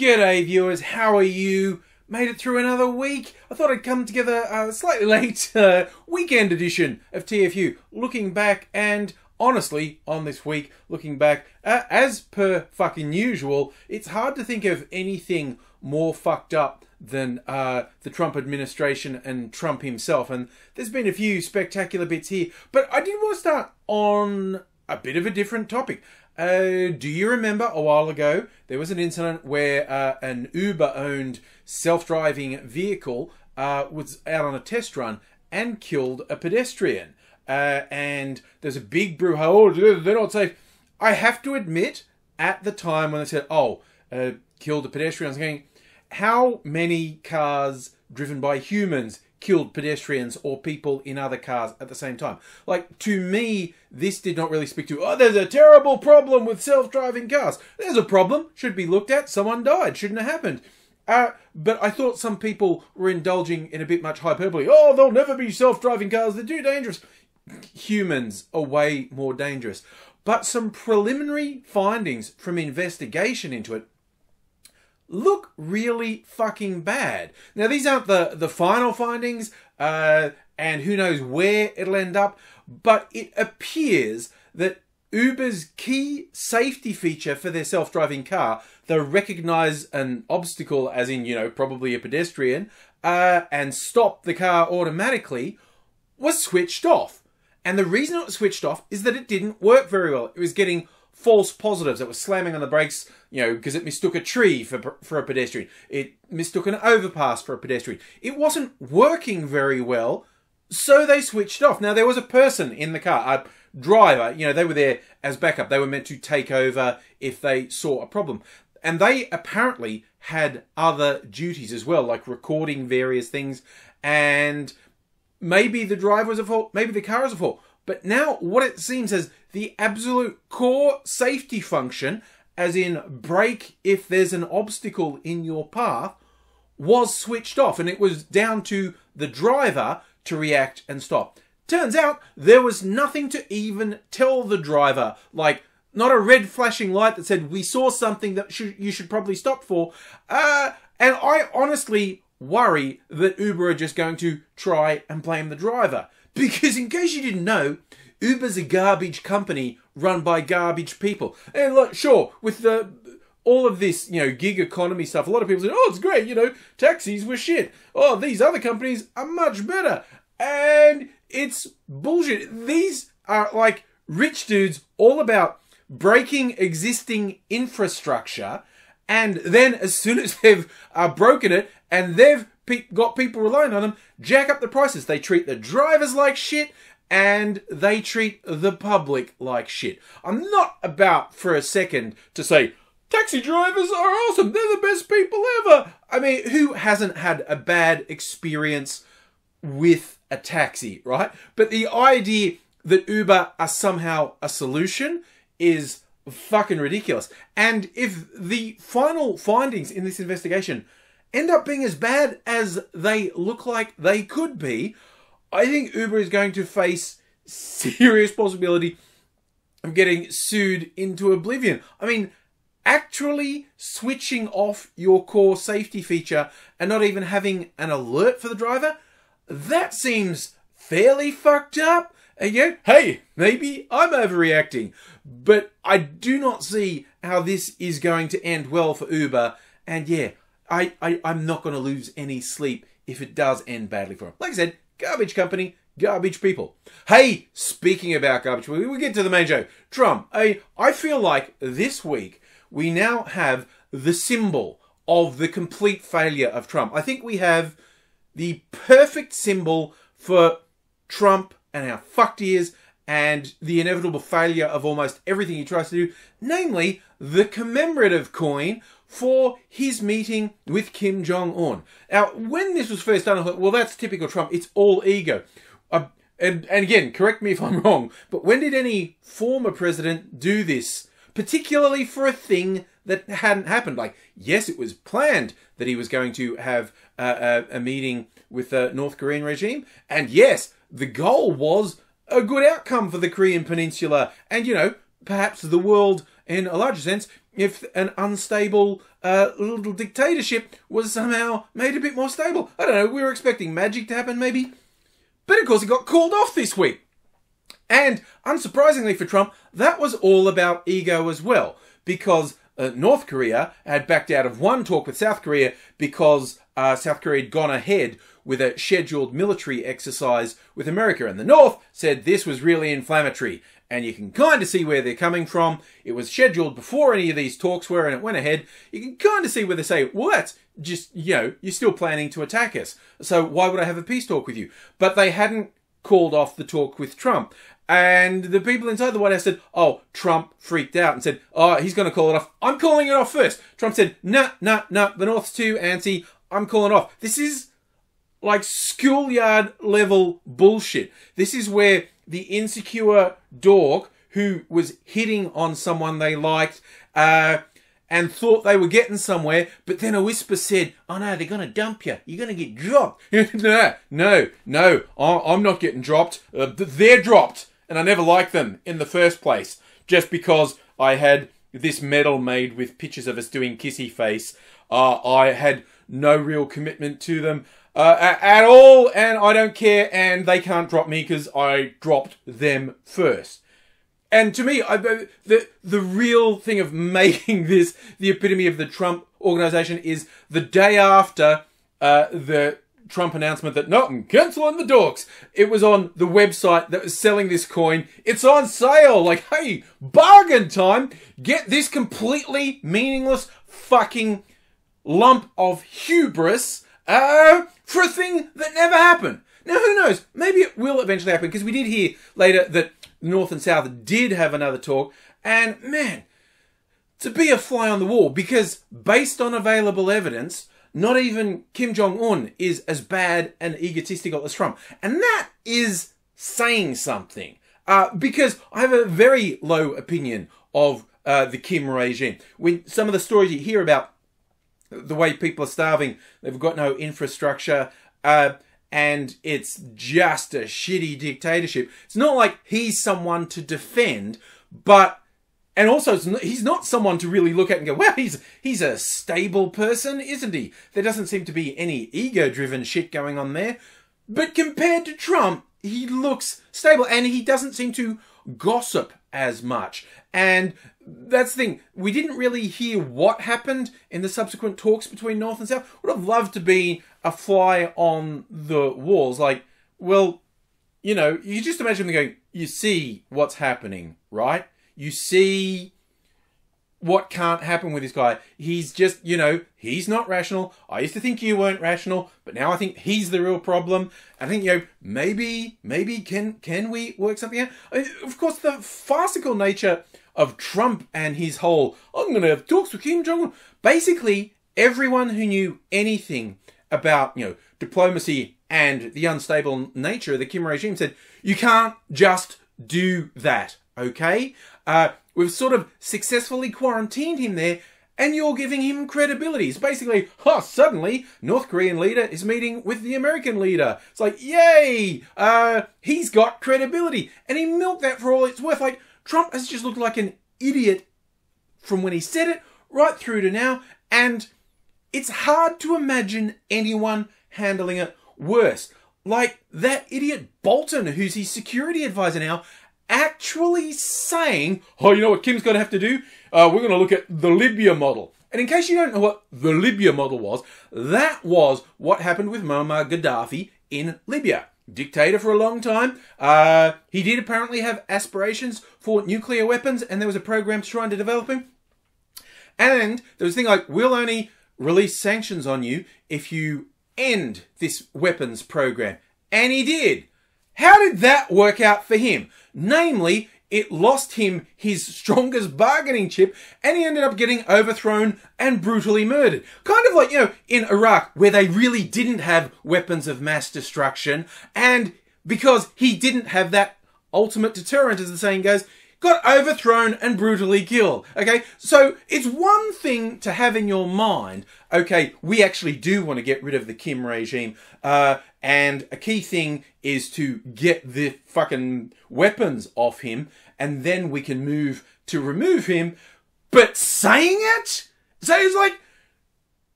G'day viewers, how are you? Made it through another week. I thought I'd come together a slightly late weekend edition of TFU. Looking back and honestly, on this week, looking back, as per fucking usual, it's hard to think of anything more fucked up than the Trump administration and Trump himself. And there's been a few spectacular bits here. But I did want to start on a bit of a different topic. Do you remember a while ago there was an incident where an Uber-owned self-driving vehicle was out on a test run and killed a pedestrian? And there's a big brouhaha, oh, they're not safe. I have to admit, at the time when they said, oh, killed a pedestrian, I was going, how many cars driven by humans killed pedestrians or people in other cars at the same time? Like, to me, this did not really speak to, oh, there's a terrible problem with self-driving cars. There's a problem, should be looked at, someone died, shouldn't have happened. But I thought some people were indulging in a bit much hyperbole. Oh, there'll never be self-driving cars, they're too dangerous. Humans are way more dangerous. But some preliminary findings from investigation into it look really fucking bad. Now, these aren't the final findings, and who knows where it'll end up, but it appears that Uber's key safety feature for their self-driving car, the recognise an obstacle, as in, you know, probably a pedestrian, and stop the car automatically, was switched off. And the reason it was switched off is that it didn't work very well. It was getting false positives. It was slamming on the brakes, you know, because it mistook a tree for a pedestrian. It mistook an overpass for a pedestrian. It wasn't working very well, so they switched off. Now, there was a person in the car, a driver, you know, they were there as backup. They were meant to take over if they saw a problem. And they apparently had other duties as well, like recording various things. And maybe the driver was at fault, maybe the car is at fault. But now what it seems as the absolute core safety function, as in brake if there's an obstacle in your path, was switched off. And it was down to the driver to react and stop. Turns out there was nothing to even tell the driver, like not a red flashing light that said, we saw something that you should probably stop for. And I honestly worry that Uber are just going to try and blame the driver. Because in case you didn't know, Uber's a garbage company run by garbage people. And look, sure, with all of this, you know, gig economy stuff, a lot of people say, oh, it's great, you know, taxis were shit. Oh, these other companies are much better. And it's bullshit. These are like rich dudes all about breaking existing infrastructure, and then as soon as they've broken it and they've got people relying on them, jack up the prices. They treat the drivers like shit and they treat the public like shit. I'm not about for a second to say, taxi drivers are awesome, they're the best people ever. I mean, who hasn't had a bad experience with a taxi, right? But the idea that Uber are somehow a solution is fucking ridiculous. And if the final findings in this investigation end up being as bad as they look like they could be, I think Uber is going to face serious possibility of getting sued into oblivion. I mean, actually switching off your core safety feature and not even having an alert for the driver, that seems fairly fucked up. And yeah, hey, maybe I'm overreacting, but I do not see how this is going to end well for Uber. And yeah, I'm not going to lose any sleep if it does end badly for them. Like I said, garbage company, garbage people. Hey, speaking about garbage people, we get to the main show. Trump. I feel like this week we now have the symbol of the complete failure of Trump. I think we have the perfect symbol for Trump and how fucked he is, and the inevitable failure of almost everything he tries to do, namely the commemorative coin for his meeting with Kim Jong-un. Now, when this was first done, I thought, well, that's typical Trump. It's all ego. And again, correct me if I'm wrong, but when did any former president do this? Particularly for a thing that hadn't happened. Like, yes, it was planned that he was going to have a meeting with the North Korean regime. And yes, the goal was a good outcome for the Korean Peninsula and, you know, perhaps the world in a larger sense. if an unstable little dictatorship was somehow made a bit more stable. I don't know, we were expecting magic to happen maybe. But of course it got called off this week. And unsurprisingly for Trump, that was all about ego as well. Because North Korea had backed out of one talk with South Korea because South Korea had gone ahead with a scheduled military exercise with America. And the North said this was really inflammatory. And you can kind of see where they're coming from. It was scheduled before any of these talks were, and it went ahead. You can kind of see where they say, well, that's just, you're still planning to attack us. So why would I have a peace talk with you? But they hadn't called off the talk with Trump. And the people inside the White House said, oh, Trump freaked out and said, oh, he's going to call it off. I'm calling it off first. Trump said, no, the North's too antsy. I'm calling it off. This is like schoolyard level bullshit. This is where the insecure dork who was hitting on someone they liked and thought they were getting somewhere, but then a whisper said, oh no, they're going to dump you. You're going to get dropped. No, I'm not getting dropped. They're dropped. And I never liked them in the first place, just because I had this medal made with pictures of us doing kissy face. I had no real commitment to them at all, and I don't care, and they can't drop me because I dropped them first. And to me, the real thing of making this the epitome of the Trump organization is the day after the Trump announcement that, no, I'm cancelling the dorks. It was on the website that was selling this coin. It's on sale. Like, hey, bargain time. Get this completely meaningless fucking lump of hubris for a thing that never happened. Now, who knows? Maybe it will eventually happen, because we did hear later that North and South did have another talk. And, man, to be a fly on the wall, because based on available evidence, not even Kim Jong-un is as bad and egotistical as Trump. And that is saying something. Because I have a very low opinion of the Kim regime. When some of the stories you hear about the way people are starving, they've got no infrastructure, and it's just a shitty dictatorship. It's not like he's someone to defend, but... And also, he's not someone to really look at and go, well, he's a stable person, isn't he? There doesn't seem to be any ego-driven shit going on there. But compared to Trump, he looks stable, and he doesn't seem to gossip as much. And that's the thing. We didn't really hear what happened in the subsequent talks between North and South. Would have loved to be a fly on the walls. Like, well, you just imagine them going, you see what's happening, right? You see what can't happen with this guy. He's just, he's not rational. I used to think you weren't rational, but now I think he's the real problem. I think, maybe can we work something out? I mean, of course, the farcical nature of Trump and his whole, I'm going to have talks with Kim Jong-un. Basically, everyone who knew anything about, diplomacy and the unstable nature of the Kim regime said, you can't just do that, okay? We've sort of successfully quarantined him there, and you're giving him credibility. It's basically, suddenly, North Korean leader is meeting with the American leader. It's like, yay! He's got credibility. And he milked that for all it's worth. Like, Trump has just looked like an idiot from when he said it right through to now, and it's hard to imagine anyone handling it worse. Like that idiot Bolton, who's his security advisor now, actually saying, oh, you know what Kim's going to have to do? We're going to look at the Libya model. And in case you don't know what the Libya model was, that was what happened with Muammar Gaddafi in Libya. Dictator for a long time. He did apparently have aspirations for nuclear weapons, and there was a program trying to develop him. And there was a thing like, we'll only release sanctions on you if you end this weapons program. And he did. How did that work out for him? Namely, it lost him his strongest bargaining chip, and he ended up getting overthrown and brutally murdered. Kind of like, in Iraq, where they really didn't have weapons of mass destruction, and because he didn't have that ultimate deterrent, as the saying goes, got overthrown and brutally killed. Okay, so it's one thing to have in your mind, okay, we actually do want to get rid of the Kim regime, and a key thing is to get the fucking weapons off him, and then we can move to remove him. but saying it? So it's like,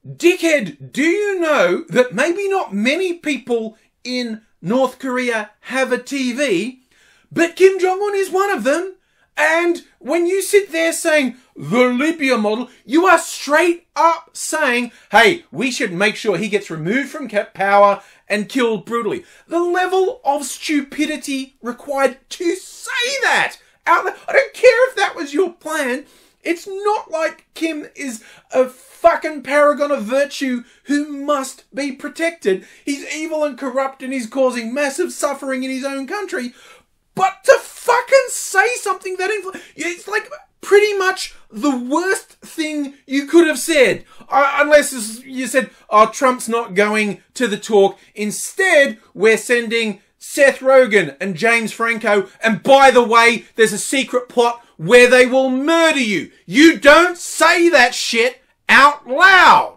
dickhead, do you know that maybe not many people in North Korea have a TV, but Kim Jong-un is one of them? And when you sit there saying, the Libya model, you are straight up saying, hey, we should make sure he gets removed from power and killed brutally. The level of stupidity required to say that out there. I don't care if that was your plan. It's not like Kim is a fucking paragon of virtue who must be protected. He's evil and corrupt and he's causing massive suffering in his own country. But to fucking say something that it's like pretty much the worst thing you could have said. Unless you said, oh, Trump's not going to the talk. Instead, we're sending Seth Rogen and James Franco. And by the way, there's a secret plot where they will murder you. You don't say that shit out loud.